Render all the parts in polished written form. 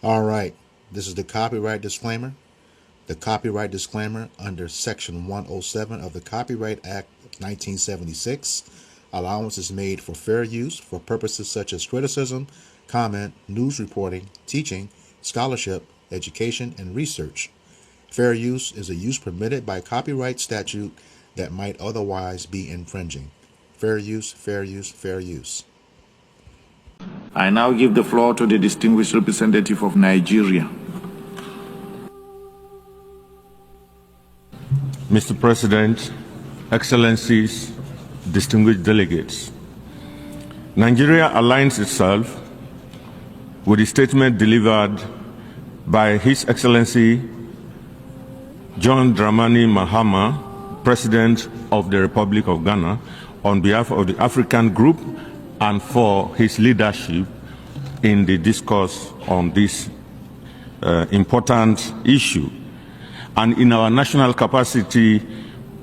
All right, this is the copyright disclaimer. The copyright disclaimer under Section 107 of the Copyright Act of 1976. Allowance is made for fair use for purposes such as criticism, comment, news reporting, teaching, scholarship, education, and research. Fair use is a use permitted by copyright statute that might otherwise be infringing. Fair use, fair use, fair use. I now give the floor to the distinguished representative of Nigeria. Mr. President, Excellencies, distinguished delegates, Nigeria aligns itself with the statement delivered by His Excellency John Dramani Mahama, President of the Republic of Ghana, on behalf of the African Group and for his leadership in the discourse on this important issue, and in our national capacity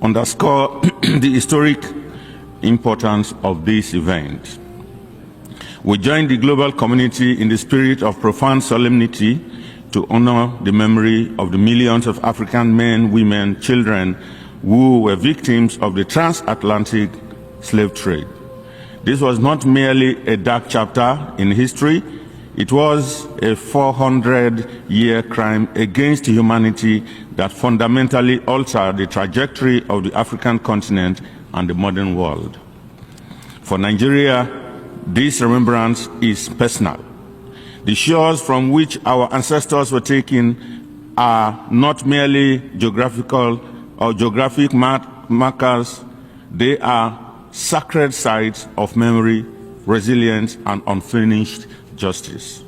underscore the historic importance of this event. We join the global community in the spirit of profound solemnity to honor the memory of the millions of African men, women, children who were victims of the transatlantic slave trade. This was not merely a dark chapter in history, it was a 400-year crime against humanity that fundamentally altered the trajectory of the African continent and the modern world. For Nigeria, this remembrance is personal. The shores from which our ancestors were taken are not merely geographical or geographic markers, they are sacred sites of memory, resilience, and unfinished justice.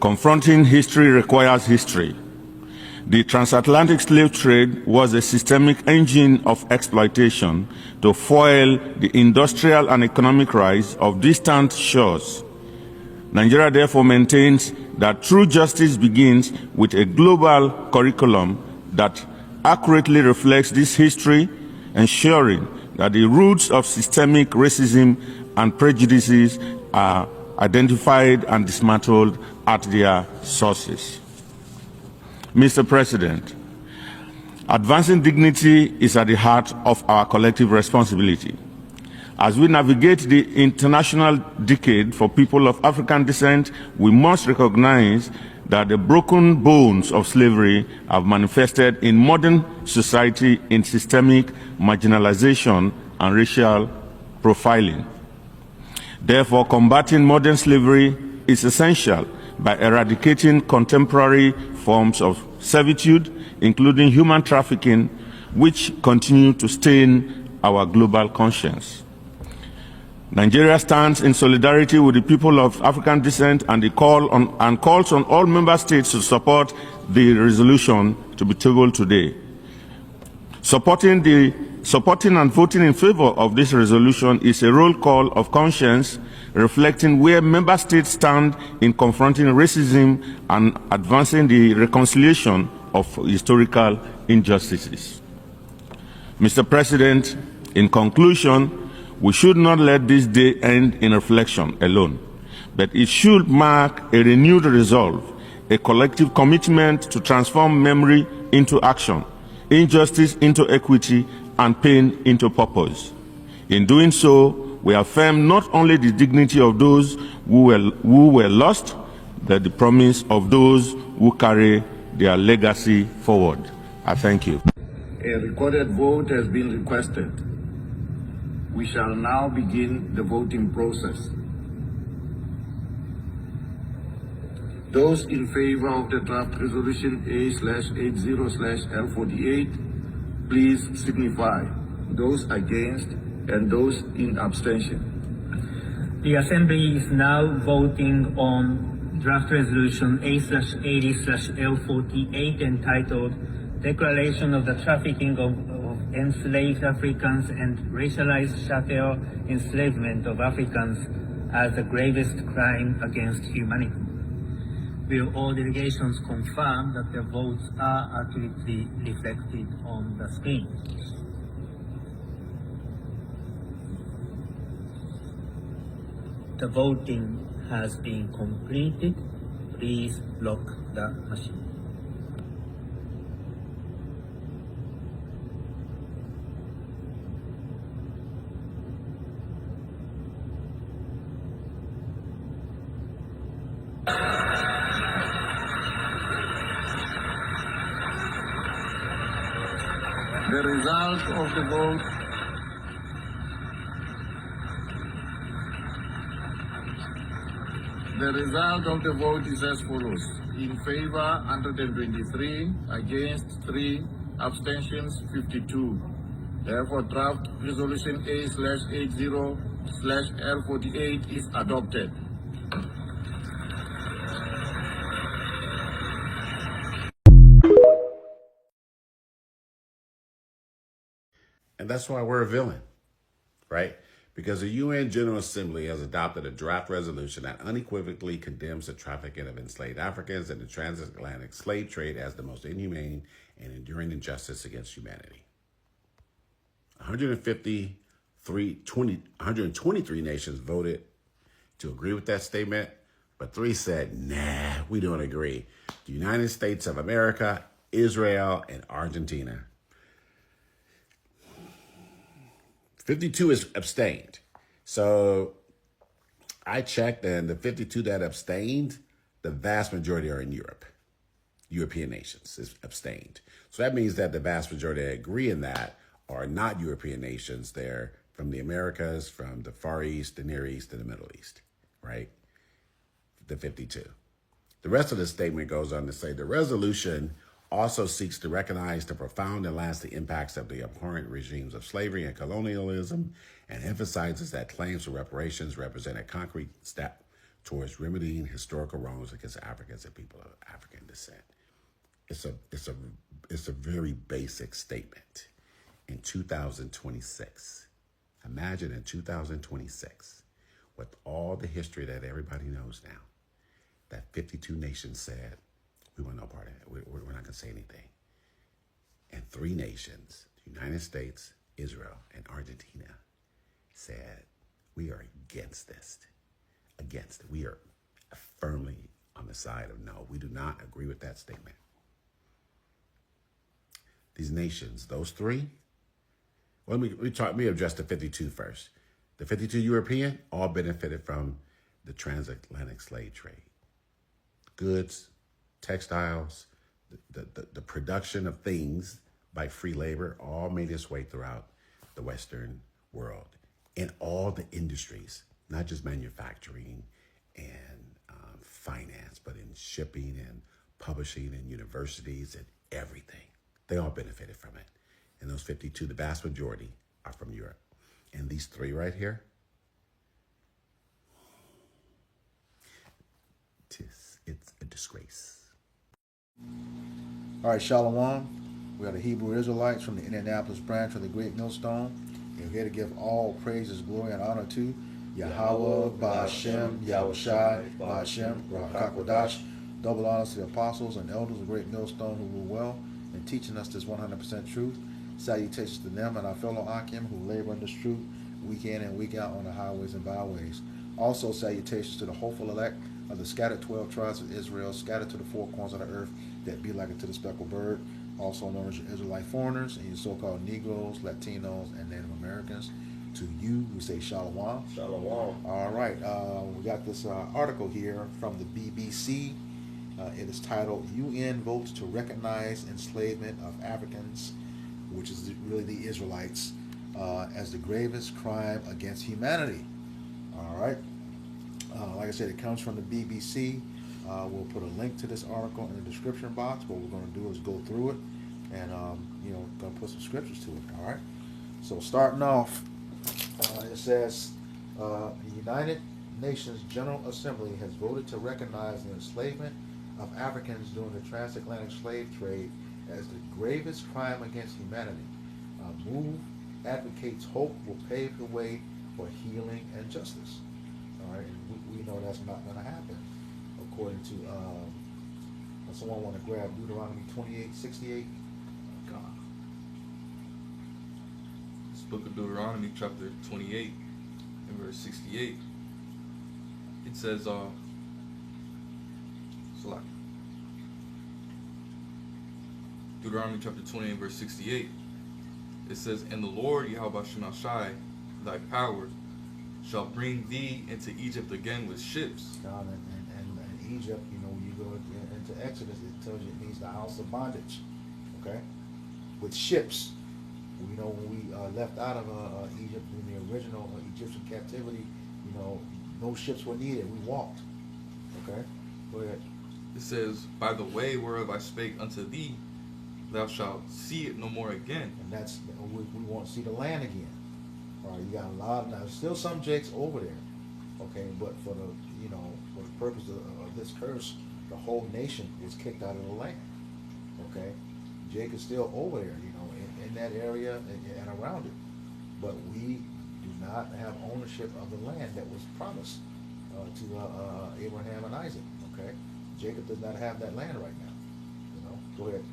Confronting history requires history. The transatlantic slave trade was a systemic engine of exploitation to foil the industrial and economic rise of distant shores. Nigeria therefore maintains that true justice begins with a global curriculum that accurately reflects this history, ensuring that the roots of systemic racism and prejudices are identified and dismantled at their sources. Mr. President, advancing dignity is at the heart of our collective responsibility. As we navigate the international decade for people of African descent, we must recognize that the broken bones of slavery have manifested in modern society in systemic marginalization and racial profiling. Therefore, combating modern slavery is essential by eradicating contemporary forms of servitude, including human trafficking, which continue to stain our global conscience. Nigeria stands in solidarity with the people of African descent and calls on all member states to support the resolution to be tabled today. Supporting and voting in favor of this resolution is a roll call of conscience reflecting where member states stand in confronting racism and advancing the reconciliation of historical injustices. Mr. President, in conclusion, we should not let this day end in reflection alone, but it should mark a renewed resolve, a collective commitment to transform memory into action, injustice into equity, and pain into purpose. In doing so, we affirm not only the dignity of those who were lost, but the promise of those who carry their legacy forward. I thank you. A recorded vote has been requested. We shall now begin the voting process. Those in favor of the draft resolution A/80/L48, please signify. Those against and those in abstention. The Assembly is now voting on draft resolution A/80/L48 entitled Declaration of the Trafficking of Enslaved Africans and Racialized Chattel Enslavement of Africans as the gravest crime against humanity. Will all delegations confirm that their votes are accurately reflected on the screen? The voting has been completed. Please lock the machine. The result of the vote. The result of the vote is as follows. In favor, 123. Against, 3. Abstentions, 52. Therefore, draft resolution A/80/L48 is adopted. And that's why we're a villain, right? Because the UN General Assembly has adopted a draft resolution that unequivocally condemns the trafficking of enslaved Africans and the transatlantic slave trade as the most inhumane and enduring injustice against humanity. 123 nations voted to agree with that statement, but 3 said, nah, we don't agree. The United States of America, Israel, and Argentina. 52 is abstained. So I checked, and the 52 that abstained, the vast majority are in Europe. European nations is abstained. So that means that the vast majority that agree in that are not European nations. They're from the Americas, from the Far East, the Near East, and the Middle East, right? The 52. The rest of the statement goes on to say the resolution also seeks to recognize the profound and lasting impacts of the abhorrent regimes of slavery and colonialism, and emphasizes that claims for reparations represent a concrete step towards remedying historical wrongs against Africans and people of African descent. It's a very basic statement. In 2026, imagine in 2026, with all the history that everybody knows now, that 52 nations said, we want no part of it. We're not going to say anything. And 3 nations, the United States, Israel, and Argentina, said, we are against this. Against it. We are firmly on the side of no. We do not agree with that statement. These nations, those 3, well, let me address the 52 first. The 52 European all benefited from the transatlantic slave trade. Goods, textiles, the production of things by free labor all made its way throughout the Western world in all the industries, not just manufacturing and finance, but in shipping and publishing and universities and everything. They all benefited from it. And those 52, the vast majority are from Europe. And these 3 right here, it's a disgrace. All right, Shalom. We are the Hebrew Israelites from the Indianapolis branch of the Great Millstone. We're here to give all praises, glory, and honor to Yahweh, Ba'ashem, Yahushai, Ba'ashem, Rakakwadash. Double honors to the apostles and elders of the Great Millstone who rule well in teaching us this 100% truth. Salutations to them and our fellow Akim who labor in this truth week in and week out on the highways and byways. Also, salutations to the hopeful elect of the scattered 12 tribes of Israel, scattered to the 4 corners of the earth that be like unto the speckled bird, also known as your Israelite foreigners and your so-called Negroes, Latinos, and Native Americans. To you, we say Shalom. Shalom. All right, we got this article here from the BBC. It is titled, UN Votes to Recognize Enslavement of Africans, which is really the Israelites, as the gravest crime against humanity. All right. Like I said, it comes from the BBC. We'll put a link to this article in the description box. What we're going to do is go through it and, going to put some scriptures to it. All right. So starting off, it says, the United Nations General Assembly has voted to recognize the enslavement of Africans during the transatlantic slave trade as the gravest crime against humanity. Move advocates hope will pave the way for healing and justice. All right, and we know that's not going to happen, according to someone want to grab Deuteronomy 28:68. God. This book of Deuteronomy, chapter 28, and verse 68. It says, Salak. Deuteronomy chapter 20 and verse 68. It says, "And the Lord Yahweh Shemashai, thy power, shall bring thee into Egypt again with ships." And Egypt, you know, when you go into Exodus, it tells you it means the house of bondage, okay? With ships. You know, when we left out of Egypt in the original Egyptian captivity, you know, no ships were needed. We walked, okay? Go ahead. It says, "By the way whereof I spake unto thee, thou shalt see it no more again." And that's, we won't see the land again. All right, you got a lot, now, there's still some jakes over there, okay? But for the, you know, for the purpose of this curse, the whole nation was kicked out of the land, okay? Jake is still over there, you know, in that area and around it. But we do not have ownership of the land that was promised to Abraham and Isaac, okay? Jacob does not have that land right now, you know? Go ahead.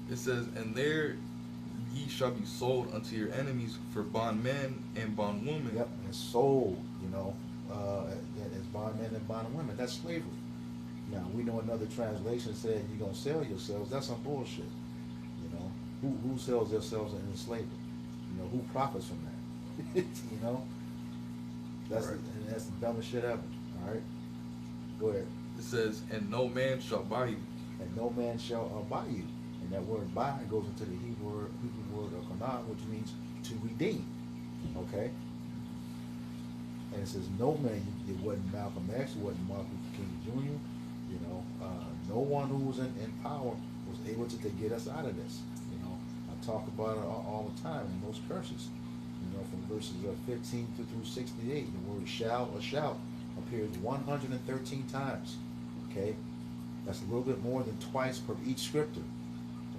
It says, "And there ye shall be sold unto your enemies for bondmen and bondwomen." Yep, and sold, you know, as bondmen and bondwomen. That's slavery. Now, we know another translation said you're going to sell yourselves. That's some bullshit. You know, who sells themselves into slavery? You know, who profits from that? You know, that's Right. and that's the dumbest shit ever. All right, go ahead. It says, "And no man shall buy you." And no man shall buy you. And that word buy goes into the Hebrew word of kanah, which means to redeem. Okay? And it says no man, it wasn't Malcolm X, it wasn't Martin Luther King Jr., you know, no one who was in power was able to get us out of this. You know, I talk about it all the time in those curses. You know, from verses 15 through 68, the word shall or shout appears 113 times. Okay? That's a little bit more than twice per each scripture.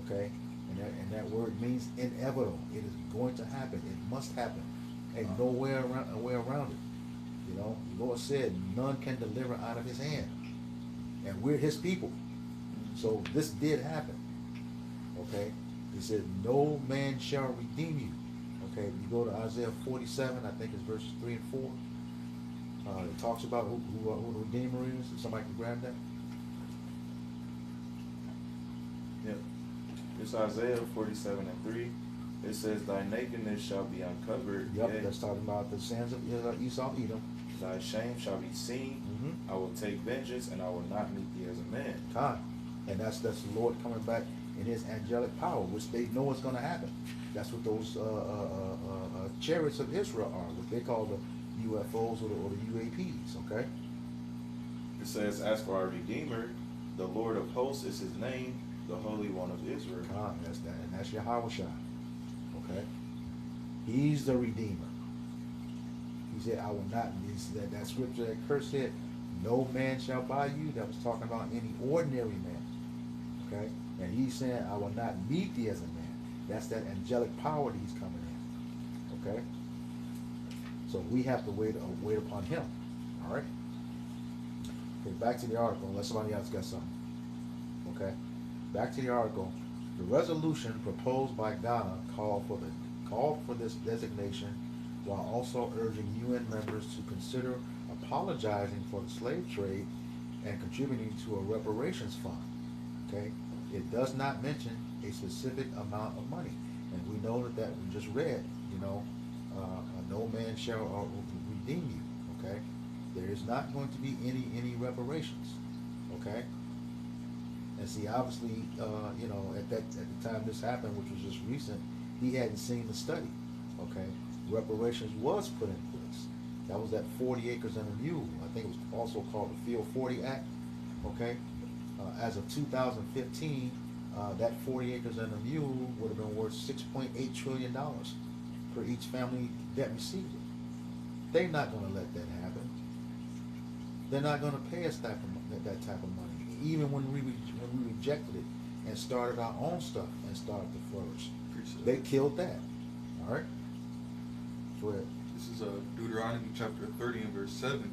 Okay? And that word means inevitable. It is going to happen. It must happen. Ain't no way around it. You know, the Lord said, none can deliver out of his hand. And we're his people. So this did happen. Okay? He said, no man shall redeem you. Okay, if you go to Isaiah 47, I think it's verses 3 and 4. It talks about who the Redeemer is. If somebody can grab that. Yep. It's Isaiah 47 and 3. It says, "Thy nakedness shall be uncovered. Yep, yea, that's talking about the sins of Esau, Edom. Thy shame shall be seen. Mm-hmm. I will take vengeance, and I will not meet thee as a man." Time. And that's the Lord coming back in his angelic power, which they know is going to happen. That's what those chariots of Israel are, what they call the UFOs or the UAPs, okay? It says, "As for our Redeemer, the Lord of hosts is his name, the Holy One of Israel." Time, that's that, and that's Yahweh Shai, okay? He's the Redeemer. He said, I will not, that scripture that curse said, no man shall buy you, that was talking about any ordinary man, okay? And he's saying, I will not meet thee as a man. That's that angelic power that he's coming in, okay? So we have to wait upon him, all right? Okay, back to the article, unless somebody else got something, okay? Back to the article. The resolution proposed by Ghana called for this designation, while also urging UN members to consider apologizing for the slave trade and contributing to a reparations fund. Okay, it does not mention a specific amount of money, and we know that we just read. You know, no man shall redeem you. Okay, there is not going to be any reparations. Okay. And see, obviously, you know, at the time this happened, which was just recent, he hadn't seen the study. Okay, reparations was put in place. That was that 40 acres and a mule. I think it was also called the Field 40 Act. Okay, as of 2015, that 40 acres and a mule would have been worth $6.8 trillion for each family that received it. They're not going to let that happen. They're not going to pay us that type of money, even when we rejected it and started our own stuff and started to flourish. They killed that. All right. Go ahead. This is Deuteronomy chapter 30 and verse 7.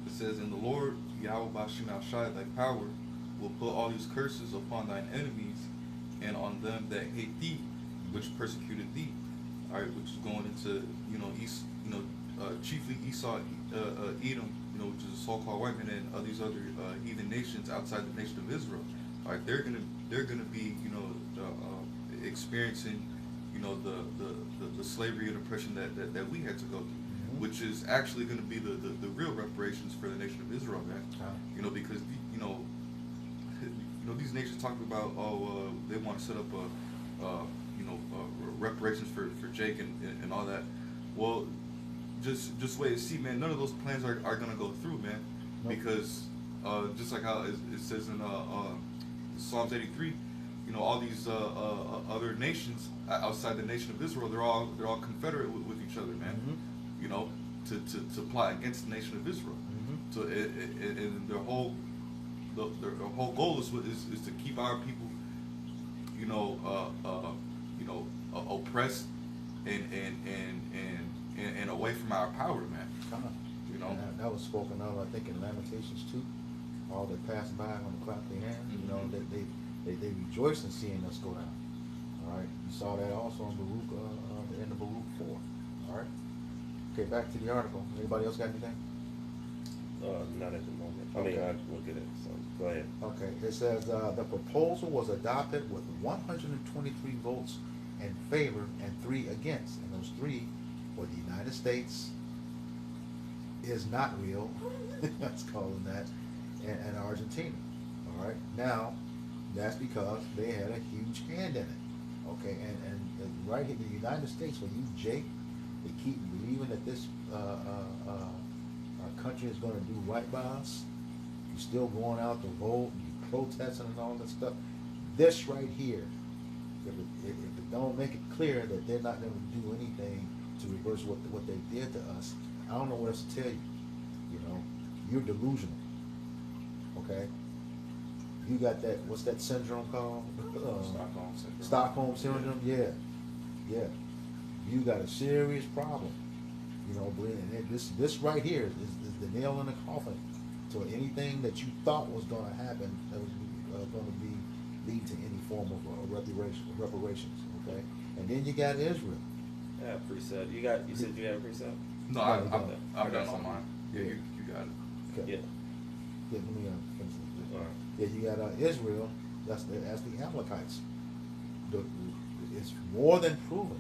It says, "And the Lord Yahweh Shai, thy power, will put all these curses upon thine enemies and on them that hate thee, which persecuted thee." All right, which is going into chiefly Esau, Edom, which is the so-called white men and all these other heathen nations outside the nation of Israel, all right, they're gonna be, experiencing, the slavery and oppression that we had to go through, which is actually going to be the real reparations for the nation of Israel, man. Because these nations talk about, they want to set up reparations for Jake and all that. Well, just wait and see, man. None of those plans are going to go through, man, because just like how it says in Psalms 83, all these other nations outside the nation of Israel, they're all confederate with each other, man. To plot against the nation of Israel. So and their whole goal is to keep our people, oppressed and away from our power, man. And that was spoken of, I think, in Lamentations 2. All that passed by when they clapped their hands, they rejoice in seeing us go down. All right, you saw that also in Baruch, the end of Baruch 4. All right. Okay, back to the article. Anybody else got anything? Not at the moment. I mean, I look at it. So go ahead. Okay, it says the proposal was adopted with 123 votes in favor and 3 against, and those 3 were the United States is not real, let's call them that, and Argentina. All right, now that's because they had a huge hand in it. Okay, and right here, the United States, when you Jake, they keep believing that this country is going to do right by us. You're still going out to vote, you protesting and all that stuff. This right here, if it don't make it clear that they're not going to do anything to reverse what they did to us, I don't know what else to tell you. You're delusional. Okay? You got that, what's that syndrome called? Stockholm syndrome. Stockholm syndrome, yeah. You got a serious problem. And this right here is the nail in the coffin to anything that you thought was going to happen that was going to be lead to any form of reparations. Okay, and then you got Israel. Yeah, precept. You said you had a precept? No, I've done all mine. Yeah, you got it. Okay. Yeah. Let me finish this. All right. Yeah, you got Israel. That's the Amalekites. It's more than proven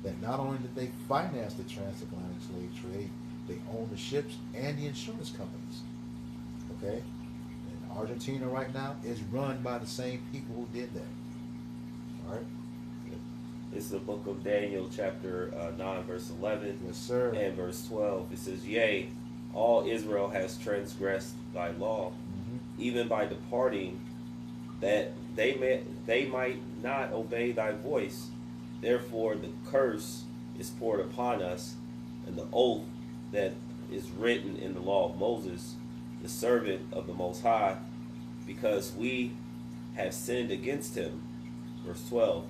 that not only did they finance the transatlantic slave trade, they own the ships and the insurance companies. Okay? And Argentina right now is run by the same people who did that. All right? It's the book of Daniel, chapter 9, verse 11. Yes, sir. And verse 12. It says, Yea, all Israel has transgressed thy law, even by departing, that they might not obey thy voice. Therefore the curse is poured upon us, and the oath that is written in the law of Moses, the servant of the Most High, because we have sinned against him. Verse 12.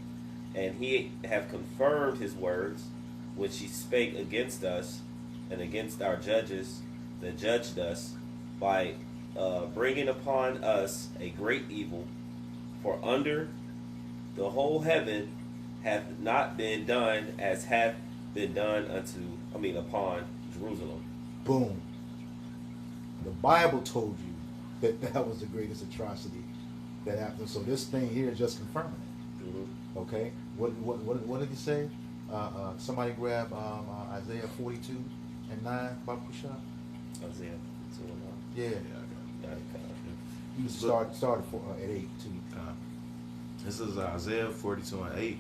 And he have confirmed his words, which he spake against us, and against our judges that judged us, by bringing upon us a great evil. For under the whole heaven hath not been done as hath been done upon Jerusalem. Boom. The Bible told you that was the greatest atrocity that happened. So this thing here is just confirming it. Okay. What did he say? Somebody grab Isaiah 42 and 9, Bakusha. Isaiah 42 and 9. Yeah. You started at 8 too. This is Isaiah 42 and 8.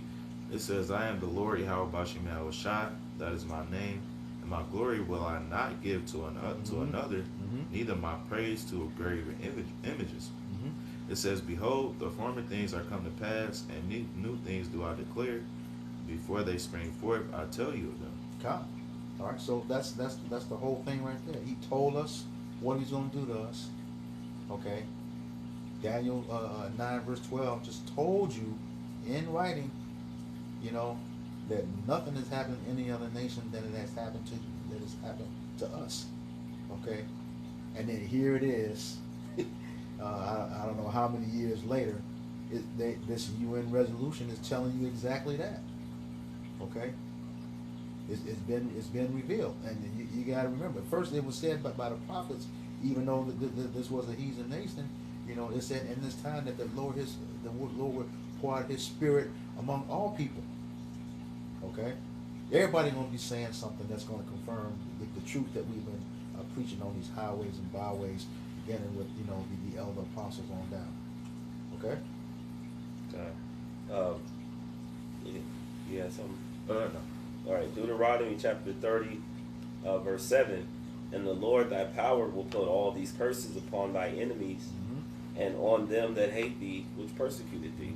It says, I am the Lord Yahweh Bashim Yahushai, that is my name, and my glory will I not give to another, neither my praise to graven images. It says, behold, the former things are come to pass, and new things do I declare. Before they spring forth, I tell you of them. Come. All right, so that's the whole thing right there. He told us what he's going to do to us. Okay. Daniel 9 verse 12 just told you in writing, that nothing has happened in any other nation than it has happened to us. Okay. And then here it is. I don't know how many years later, this UN resolution is telling you exactly that. Okay? It's been revealed, and you got to remember. First, it was said by the prophets, even though this was a heathen nation. You know, it said in this time that the Lord would pour out His Spirit among all people. Okay, everybody gonna be saying something that's gonna confirm the truth that we've been preaching on these highways and byways, beginning with the elder apostles on down. Okay. Okay. You had something? No. All right, Deuteronomy chapter 30, verse 7. And the Lord thy power will put all these curses upon thy enemies and on them that hate thee, which persecuted thee.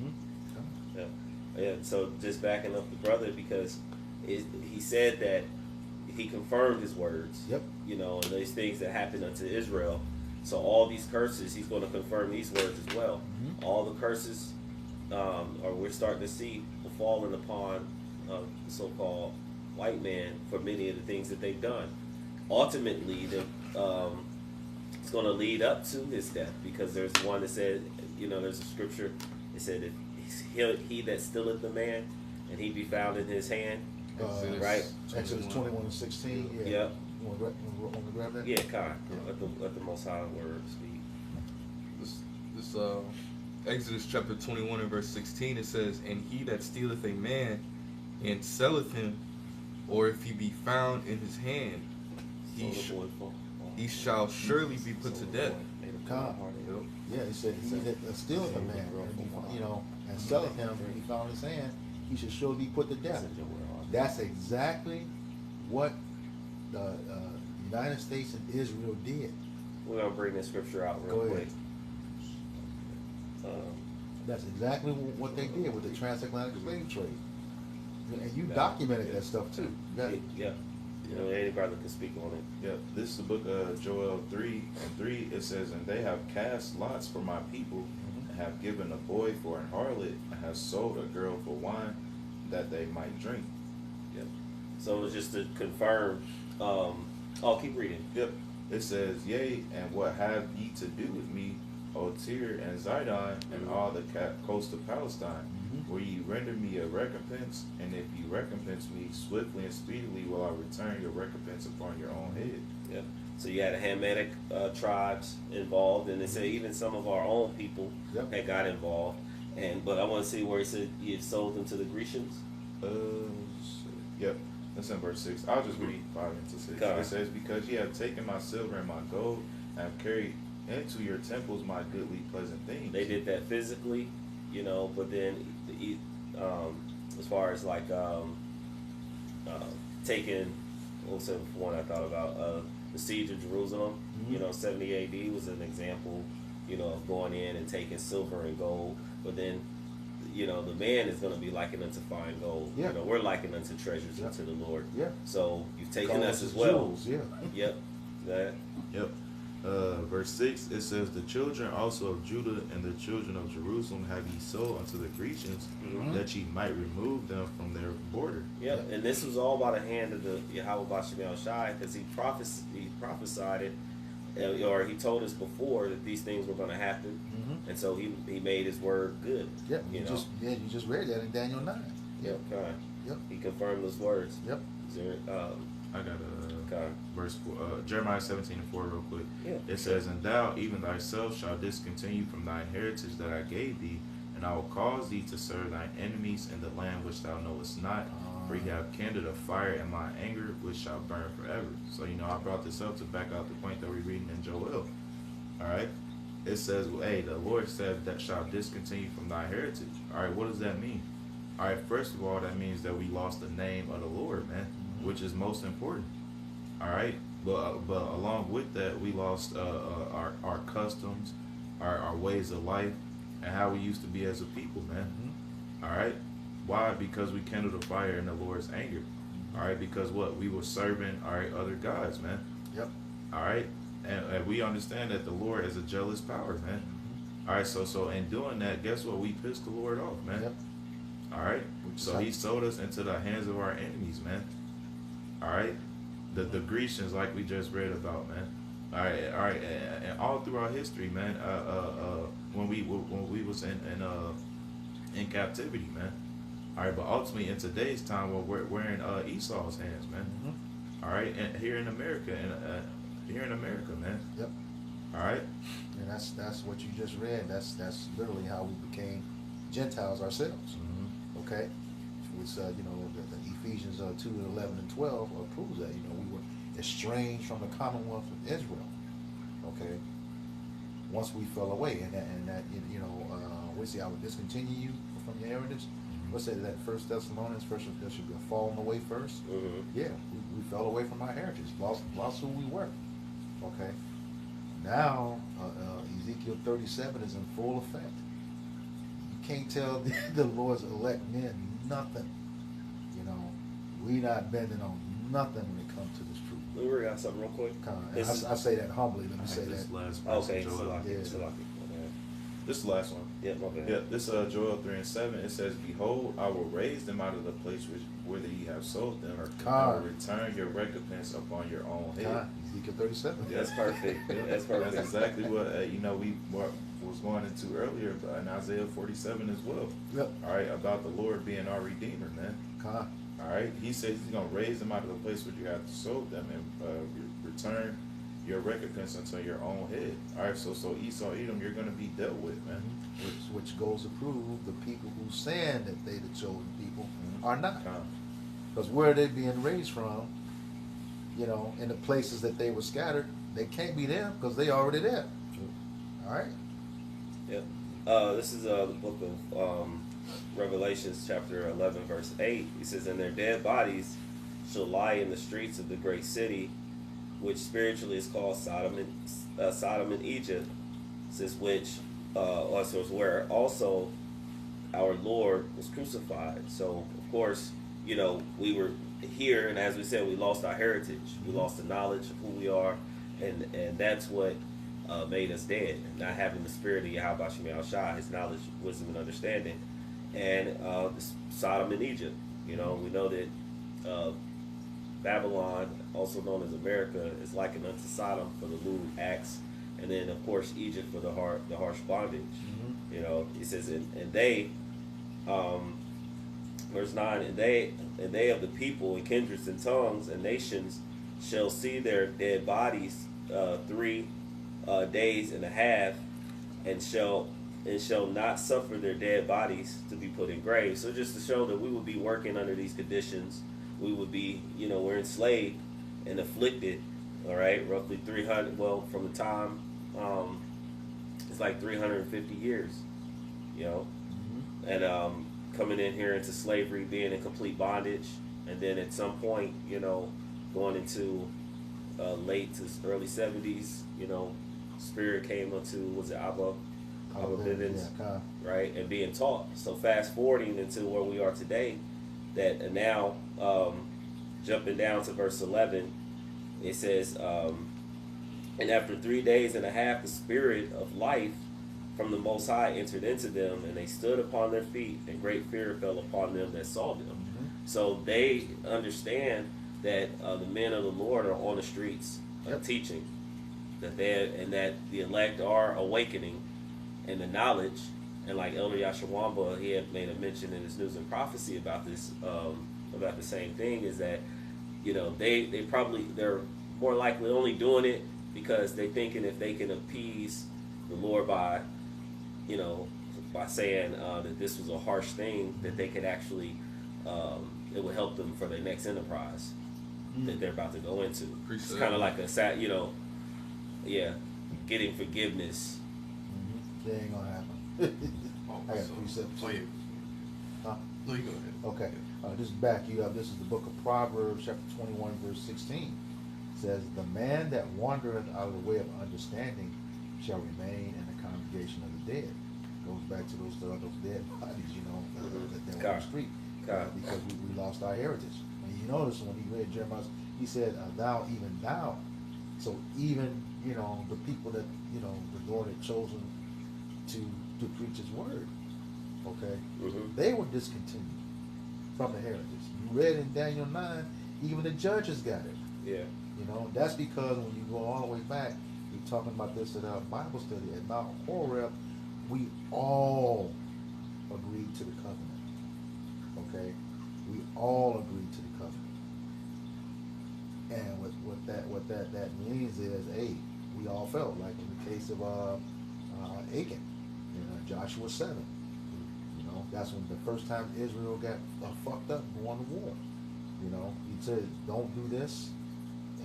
Yeah. So just backing up the brother, because he said that he confirmed his words. Yep. You know, and these things that happened unto Israel. So all these curses, he's going to confirm these words as well. All the curses, or we're starting to see, falling upon the so-called white man for many of the things that they've done. Ultimately, it's going to lead up to his death, because there's one that said, there's a scripture that said that he that stilleth the man, and he be found in his hand, right? Exodus 21:16. Yeah. Yep. You want to grab that? Yeah, kind. Let the Most High word speak. This Exodus chapter 21 and verse 16, it says, "And he that stealeth a man and selleth him, or if he be found in his hand, he shall surely be put to death." Yeah, he said he that stealeth a man, and selleth him, and he found his hand, he should surely be put to death. That's exactly what the United States and Israel did. We're gonna bring this scripture out real quick. That's exactly what they did with the transatlantic slave trade, and you documented that stuff too. Yeah. Any brother can speak on it. Yeah, this is the book of Joel 3:3. It says, "And they have cast lots for my people, and have given a boy for an harlot, and have sold a girl for wine, that they might drink." Yep. So just to confirm, keep reading. Yep. It says, "Yea, and what have ye to do with me, O Tyre and Zidon, and all the coast of Palestine? Will ye render me a recompense? And if ye recompense me swiftly and speedily, will I return your recompense upon your own head." Yep. So you had the Hamitic tribes involved, and they say even some of our own people had got involved. But I want to see where he said he had sold them to the Grecians. Yep. That's in verse 6. I'll just read 5 into 6. Okay. It says, "Because ye have taken my silver and my gold, and have carried into your temples my goodly pleasant things." They did that physically, but then as far as like taking, what was the one I thought about, the siege of Jerusalem, 70 AD was an example, of going in and taking silver and gold, but then the man is going to be likened unto fine gold. Yeah. We're likened unto treasures unto the Lord. Yeah. So you've taken us as well. Jewels, yeah. Yep. That. Yep. Verse 6, it says, "The children also of Judah and the children of Jerusalem have ye sold unto the Grecians, that ye might remove them from their border." Yep. And this was all by the hand of the Yahweh Bashemel Shai, because he prophesied it, or he told us before that these things were going to happen, and so he made his word good. Yep. You just read that in Daniel 9. Yep. Okay. Yep. He confirmed those words. Yep. Is there, I got verse 4, Jeremiah 17:4 real quick. Yeah. It says, "And thou even thyself shalt discontinue from thine heritage that I gave thee, and I will cause thee to serve thine enemies in the land which thou knowest not, for ye have kindled a fire in my anger, which shall burn forever." So I brought this up to back out the point that we're reading in Joel. All right. It says, "Hey, the Lord said that shall discontinue from thy heritage." All right. What does that mean? All right. First of all, that means that we lost the name of the Lord, man, which is most important. All right, but along with that, we lost our customs, our ways of life, and how we used to be as a people, man. All right, why? Because we kindled a fire in the Lord's anger. All right, because we were serving other gods, man. Yep. All right, and we understand that the Lord is a jealous power, man. All right, so in doing that, guess what? We pissed the Lord off, man. Yep. All right, so He sold us into the hands of our enemies, man. All right. The Grecians, like we just read about, man. All right, and all throughout history, man. When we was in captivity, man. All right, but ultimately in today's time, we're in Esau's hands, man. All right, and here in America, man. Yep. All right. And that's what you just read. That's literally how we became Gentiles ourselves. Okay. Which the Ephesians 2:11 and 12 proves that we were estranged from the Commonwealth of Israel. Okay. Once we fell away, and that we see I would discontinue you from your heritage. What's that? First Thessalonians, first there should be a falling away first. Yeah, we fell away from our heritage, lost who we were. Okay. Now Ezekiel 37 is in full effect. You can't tell the Lord's elect men nothing. We not bending on nothing when it comes to this truth. Let me got something real quick. I say that humbly. Let me say This that. last verse Okay, in Joel. This is the last one. Yeah, okay. Yeah, this Joel 3:7. It says, "Behold, I will raise them out of the place whither ye have sold them, and will return your recompense upon your own head." Ezekiel 37. That's perfect. That's perfect. That's exactly what we was going into earlier in Isaiah 47 as well. Yep. All right, about the Lord being our Redeemer, man. All right, He says He's gonna raise them out of the place where you have sold them and return your recompense unto your own head. All right, so Esau, Edom, you're gonna be dealt with, man. Which goes to prove the people who saying that they the chosen people are not. Because where they being raised from, in the places that they were scattered, they can't be them because they already there. All right. Yep. This is the book of Revelations, chapter 11, verse 8. He says, "And their dead bodies shall lie in the streets of the great city, which spiritually is called Sodom and Egypt, says which also is where also our Lord was crucified." So of course, we were here, and as we said, we lost our heritage, we lost the knowledge of who we are, and that's what made us dead, not having the spirit of Yahweh Shemel Shah, his knowledge, wisdom, and understanding, and Sodom and Egypt. We know that Babylon, also known as America, is likened unto Sodom for the lewd acts, and then of course Egypt for the harsh bondage. He says, and they, verse 9, and they of the people and kindreds and tongues and nations shall see their dead bodies 3 days and a half, and shall not suffer their dead bodies to be put in graves. So just to show that we would be working under these conditions, we would be, we're enslaved and afflicted, all right, roughly 300, well, from the time, it's like 350 years, and coming in here into slavery, being in complete bondage, and then at some point, going into late to early 70s, Spirit came unto, was it Abba Bivens, right, and being taught. So fast forwarding into where we are today, that now jumping down to verse 11, it says, and after 3 days and a half, the Spirit of life from the Most High entered into them, and they stood upon their feet, and great fear fell upon them that saw them. So they understand that the men of the Lord are on the streets teaching, that that the elect are awakening in the knowledge, and like Elder Yashawamba, he had made a mention in his News and Prophecy about this, about the same thing, is that they're more likely only doing it because they thinking if they can appease the Lord by saying that this was a harsh thing, that they could actually it would help them for their next enterprise that they're about to go into. It's kind of like getting forgiveness. That ain't gonna happen. I got precepts. Huh? No, you go ahead. Okay. Just to back you up, this is the book of Proverbs, chapter 21, verse 16. It says, "The man that wandereth out of the way of understanding shall remain in the congregation of the dead." Goes back to those dead bodies, that were on the street. Because we lost our heritage. And you notice when he read Jeremiah, he said, "Thou, even thou." So even, the people that, the Lord had chosen to preach his word, okay, they were discontinued from the heritage. You read in Daniel 9, even the judges got it. Yeah. That's because when you go all the way back, we're talking about this at our Bible study at Mount Horeb, we all agreed to the covenant. Okay, we all agreed to the covenant, and what that means is, hey, we all felt like in the case of Achan, in Joshua 7. You know, that's when the first time Israel got fucked up going to war. You know, he said, don't do this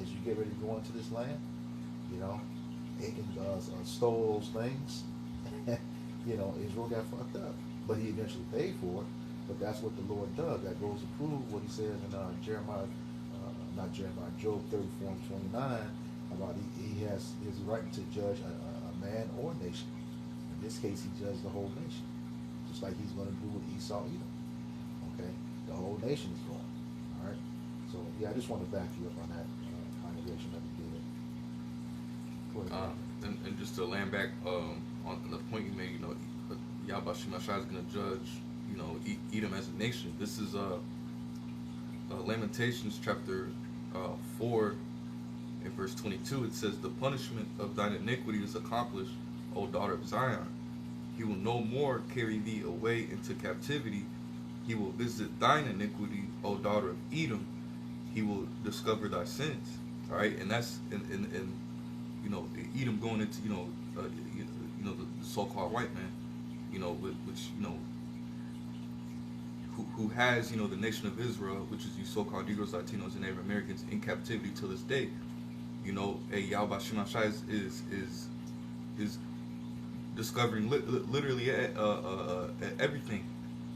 as you get ready to go into this land. You know, Achan stole those things. You know, Israel got fucked up, but he eventually paid for it. But that's what the Lord does. That goes to prove what he says in Job 34 and 29 about he has his right to judge a man or nation. In this case, he judged the whole nation, just like he's going to do with Esau, Edom. Okay, the whole nation is going. All right. So yeah, I just want to back you up on that congregation that we did. And just to land back on the point you made, you know, Yahweh Shemashai is going to judge, you know, Edom as a nation. This is Lamentations chapter 4 and verse 22. It says, "The punishment of thine iniquity is accomplished, O daughter of Zion. He will no more carry thee away into captivity. He will visit thine iniquity, O daughter of Edom. He will discover thy sins." All right, and that's in you know, Edom going into, you know, the so-called white man, you know, which, you know, who has, you know, the nation of Israel, which is you so-called Negroes, Latinos, and Native Americans in captivity to this day. You know, a Yahweh Shemashai is discovering literally everything.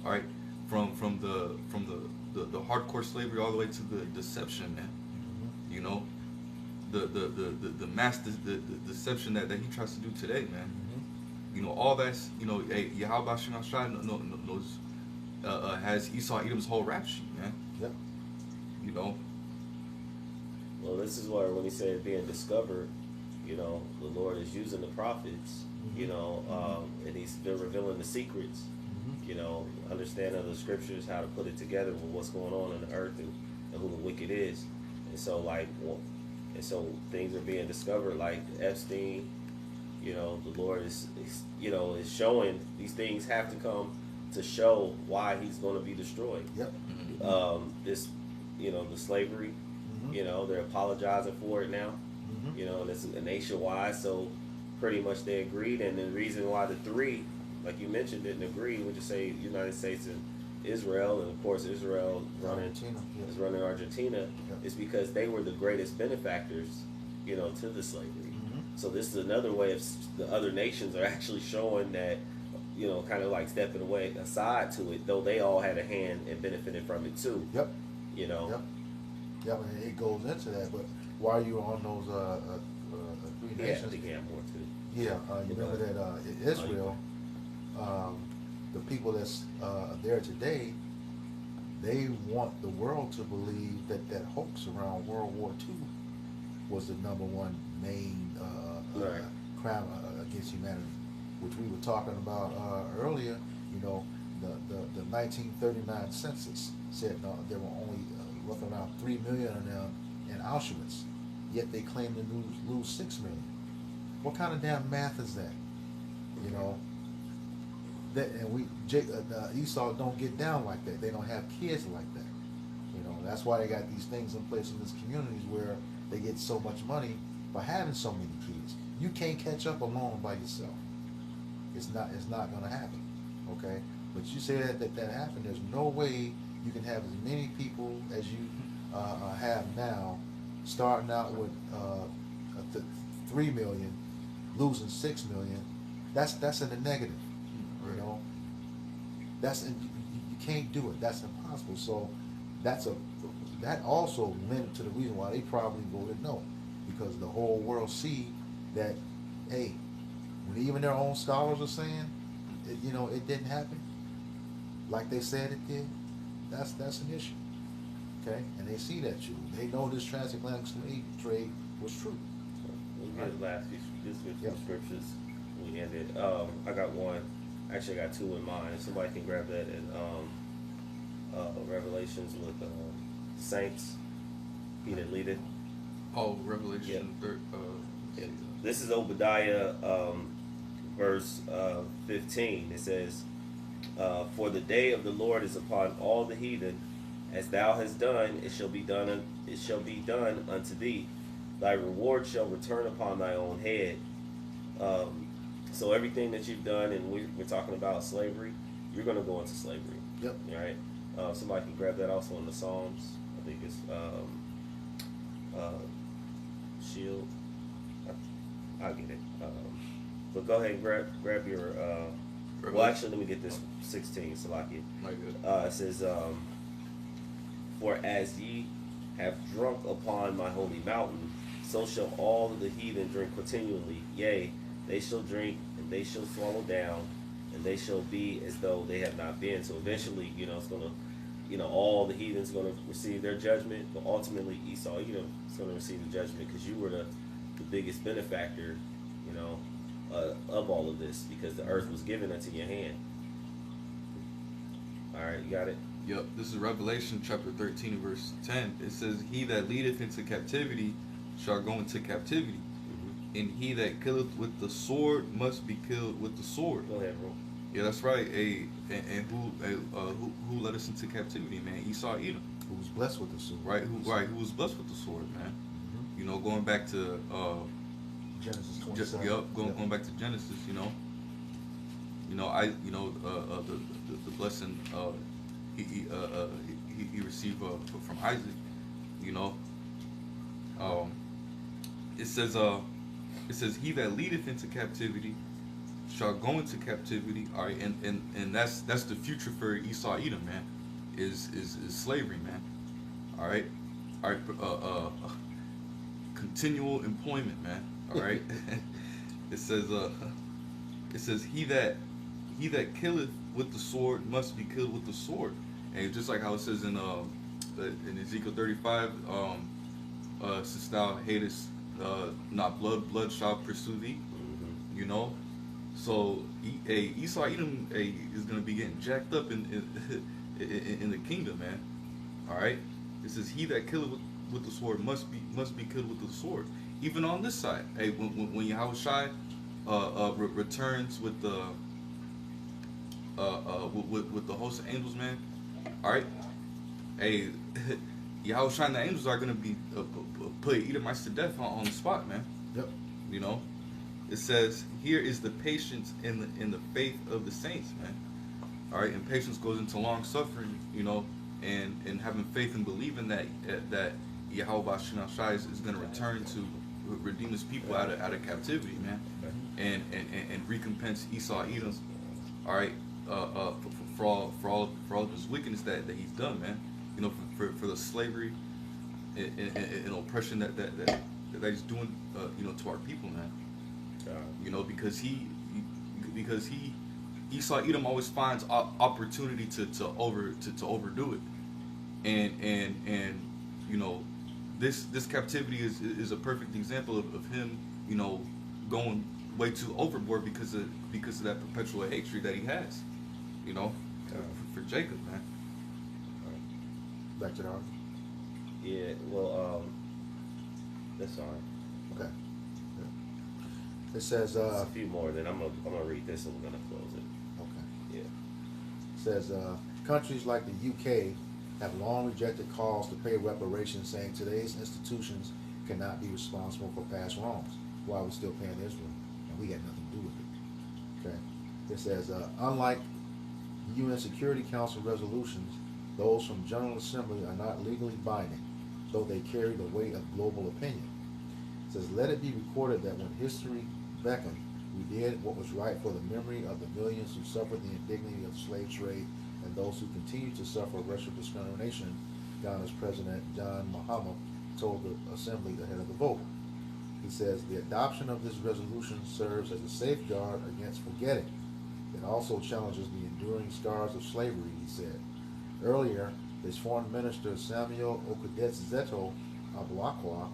All right, from the hardcore slavery all the way to the deception, man. You know, the mass deception that he tries to do today, man. You know, all that's, you know, Yahweh Shemashai knows has Esau Edom's whole rap sheet, man. Yep. You know. Well, this is where when he said being discovered, you know, the Lord is using the prophets, you know, and he's been revealing the secrets, you know, understanding of the scriptures, how to put it together with what's going on in the earth and who the wicked is. And so, like, and so things are being discovered, like Epstein, you know, the Lord is you know, is showing these things have to come to show why he's going to be destroyed. Yep. This, you know, the slavery, you know, they're apologizing for it now, you know, and it's nationwide, so pretty much they agreed. And the reason why the three, like you mentioned, didn't agree, would just say United States and Israel, and of course Israel is running Argentina, is because they were the greatest benefactors, you know, to the slavery. So this is another way of the other nations are actually showing that, you know, kind of like stepping away aside to it, though they all had a hand and benefited from it too. Yep. You know. Yep. Yeah, I mean, it goes into that. But while you're on those three nations, Yeah, I think he had more too. Yeah, you remember that in Israel, the people that's there today, they want the world to believe that that hoax around World War II was the number one main crime against humanity, which we were talking about earlier. You know, the 1939 census said there were only roughly around 3 million of them in Auschwitz, yet they claim to lose 6 million. What kind of damn math is that? You know, that, and Esau don't get down like that. They don't have kids like that. You know, that's why they got these things in place in these communities where they get so much money for having so many kids. You can't catch up alone by yourself. It's not going to happen. Okay, but you say that happened. There's no way you can have as many people as you have now, starting out with 3 million, losing 6 million. That's in the negative. You know, you can't do it. That's impossible. So that also led to the reason why they probably voted no, because the whole world see that, hey, when even their own scholars are saying, you know, it didn't happen like they said it did. That's an issue. Okay, and they see that too. They know this transatlantic trade was true. We'll get the last few scriptures. We ended. I got one. Actually, I got two in mind. Somebody can grab that in Revelations with saints. He that leadeth. Oh, Revelation. Yeah. This is Obadiah, verse 15. It says, For the day of the Lord is upon all the heathen. As thou hast done, it shall be done. It shall be done unto thee. Thy reward shall return upon thy own head. Um, so everything that you've done, and we're talking about slavery, you're going to go into slavery. Yep. Right. Somebody can grab that also in the Psalms. I think it's shield. I'll get it. But go ahead and grab your. Well, actually, let me get this 16. Salaki. It says, "For as ye have drunk upon my holy mountain, so shall all of the heathen drink continually. Yea, they shall drink, and they shall swallow down, and they shall be as though they have not been." So eventually, it's gonna, all the heathens gonna receive their judgment, but ultimately Esau, is gonna receive the judgment because you were the biggest benefactor, of all of this, because the earth was given unto your hand. All right, you got it. Yep, this is Revelation chapter 13, verse 10. It says, "He that leadeth into captivity shall go into captivity, and he that killeth with the sword must be killed with the sword." Go ahead, bro. Yeah, that's right. Who led us into captivity, man? Esau, Edom. Who was blessed with the sword? Right. Who was blessed with the sword, man? Going back to Genesis 27. Going back to Genesis. The blessing he received from Isaac. It says he that leadeth into captivity shall go into captivity. All right, and that's the future for Esau, Edom, man. Is slavery, man. All right. Continual employment, man. All right. It says he that killeth with the sword must be killed with the sword. And just like how it says in Ezekiel 35, since thou hatest not blood shall pursue thee. So Esau Edom is gonna be getting jacked up in the kingdom, man. All right. It says he that killeth with the sword must be killed with the sword. Even on this side, when Yahushua returns with the host of angels, man. All right, Yahushua and the angels are gonna be put Edomites to death on the spot, man. Yep. It says here is the patience in the faith of the saints, man. All right, and patience goes into long suffering, and having faith and believing that Yahweh Shai is going to return to redeem his people out of captivity, man, and recompense Esau Edom, all right, for all of his wickedness that he's done, man. For the slavery and oppression that he's doing, to our people, man. Because Esau Edom always finds opportunity to overdo it, and this captivity is a perfect example of him, going way too overboard because of that perpetual hatred that he has, for Jacob, man. Back to the article. Yeah. Well, that's all right. Okay. It says a few more, then I'm gonna read this and we're gonna close it. Okay. Yeah. It says countries like the UK have long rejected calls to pay reparations, saying today's institutions cannot be responsible for past wrongs. Why we're still paying Israel, and we got nothing to do with it. Okay. It says unlike UN Security Council resolutions, those from General Assembly are not legally binding, though they carry the weight of global opinion. It says, let it be recorded that when history beckoned, we did what was right for the memory of the millions who suffered the indignity of the slave trade and those who continue to suffer racial discrimination, Ghana's President John Mahama told the Assembly ahead of the vote. He says, the adoption of this resolution serves as a safeguard against forgetting. It also challenges the enduring scars of slavery, he said. Earlier, his foreign minister Samuel Okudetzeto Abuakwa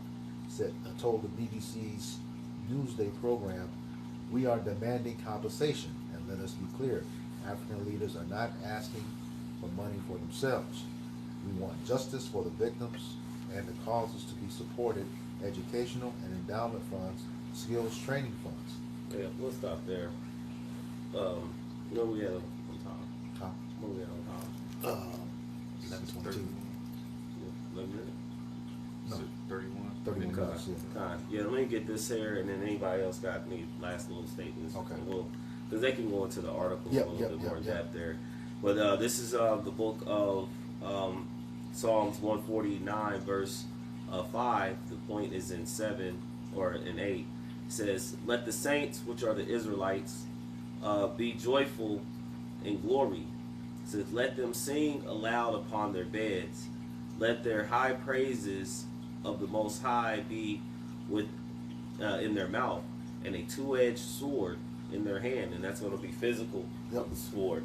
told the BBC's Newsday program, we are demanding compensation, and let us be clear, African leaders are not asking for money for themselves. We want justice for the victims and the causes to be supported, educational and endowment funds, skills training funds. Yeah, we'll stop there. We have some time. Move it on. 11:22. 11 minutes. No. 31. 31 Okay. minutes. Yeah. Yeah, let me get this here, and then anybody else got any last little statements? Okay. Because they can go into the articles Yep, a little yep, bit more yep, in yep. depth there. But this is the book of Psalms 149, verse 5. The point is in 7 or in 8. It says, "Let the saints, which are the Israelites, be joyful in glory. It says, let them sing aloud upon their beds. Let their high praises of the Most High be with in their mouth, and a two-edged sword in their hand." And that's going to be physical sword,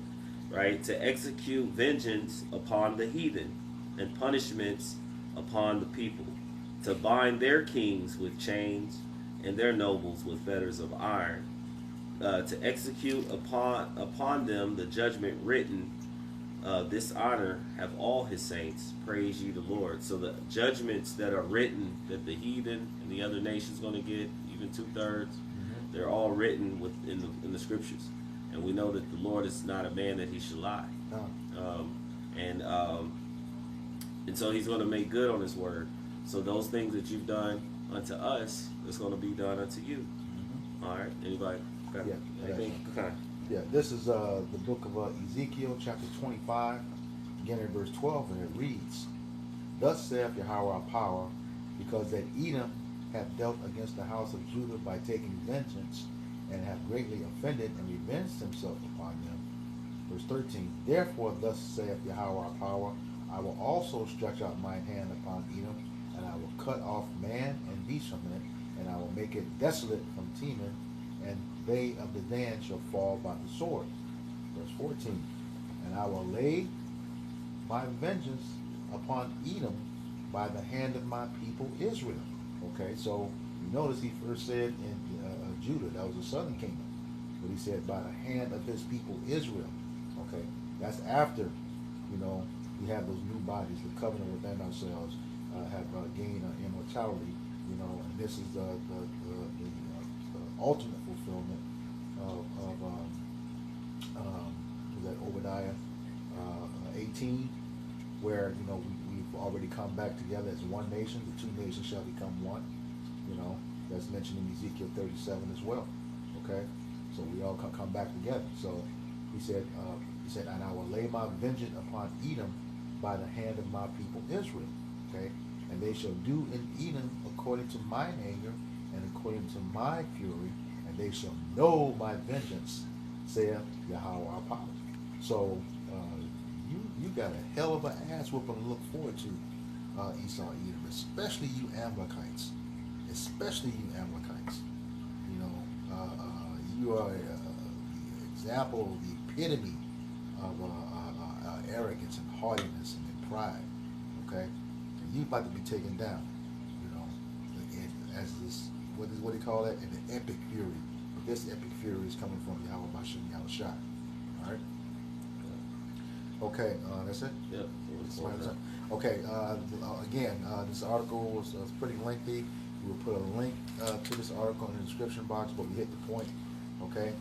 right? "To execute vengeance upon the heathen and punishments upon the people, to bind their kings with chains and their nobles with fetters of iron, to execute upon them the judgment written. This honor have all his saints. Praise ye the Lord." So the judgments that are written that the heathen and the other nations going to get, even 2/3, they're all written in the scriptures. And we know that the Lord is not a man that he should lie. And so he's going to make good on his word. So those things that you've done unto us, it's going to be done unto you. All right. Anybody got anything? Okay. Yeah, this is the book of Ezekiel, chapter 25, beginning at verse 12, and it reads, "Thus saith Yahweh our power, because that Edom hath dealt against the house of Judah by taking vengeance, and hath greatly offended and revenged himself upon them." Verse 13, "Therefore thus saith Yahweh our power, I will also stretch out mine hand upon Edom, and I will cut off man and beast from it, and I will make it desolate from Teman, and they of the Dan shall fall by the sword." Verse 14, "And I will lay my vengeance upon Edom by the hand of my people Israel." Okay, so you notice he first said in Judah, that was the southern kingdom, but he said by the hand of his people Israel. Okay, that's after, we have those new bodies, the covenant within ourselves, have gained immortality, and this is the ultimate fulfillment of was that Obadiah 18, where we've already come back together as one nation. The two nations shall become one. That's mentioned in Ezekiel 37 as well. Okay, so we all come back together. So he said, "And I will lay my vengeance upon Edom by the hand of my people Israel." Okay, "And they shall do in Edom according to mine anger and according to my fury, and they shall know my vengeance, saith Yahweh our power." So you got a hell of an ass whooping to look forward to, Esau, Edom, especially you Amalekites. Especially you Amalekites. You are the example, the epitome of arrogance and haughtiness and pride. Okay, and you about to be taken down. As this, what do you call that? An epic fury. But this epic fury is coming from Yahweh Bashem Yahushua. All right. Okay, that's it. Yep. Okay. Again, this article was pretty lengthy. We will put a link to this article in the description box, but we hit the point. Okay,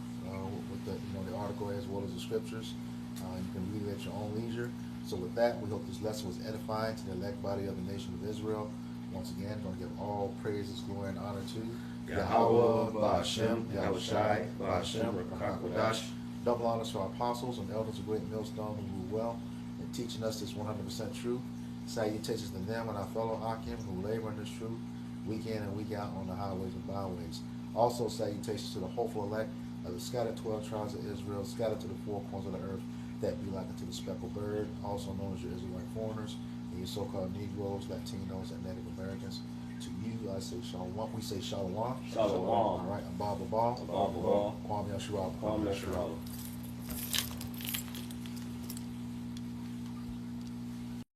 with the article as well as the scriptures. You can read it at your own leisure. So with that, we hope this lesson was edifying to the elect body of the nation of Israel. Once again, going to give all praises, glory, and honor to Yahweh, Ba'ashem, Yahushai, Ba'ashem, Rakakwadash. Double honors to our apostles and elders of Great Millstone who rule well in teaching us this 100% truth. Salutations to them and our fellow Akim who labor in this truth week in and week out on the highways and byways. Also, salutations to the hopeful elect of the scattered 12 tribes of Israel, scattered to the four corners of the earth, that be like unto the speckled bird, also known as your Israelite foreigners, and your so-called Negroes, Latinos, and Native Americans. To you, I say shalom. We say shalom. Shalom. All right, Abba Babal. Abba Babal. Kwame Yashua. Kwame Yashua.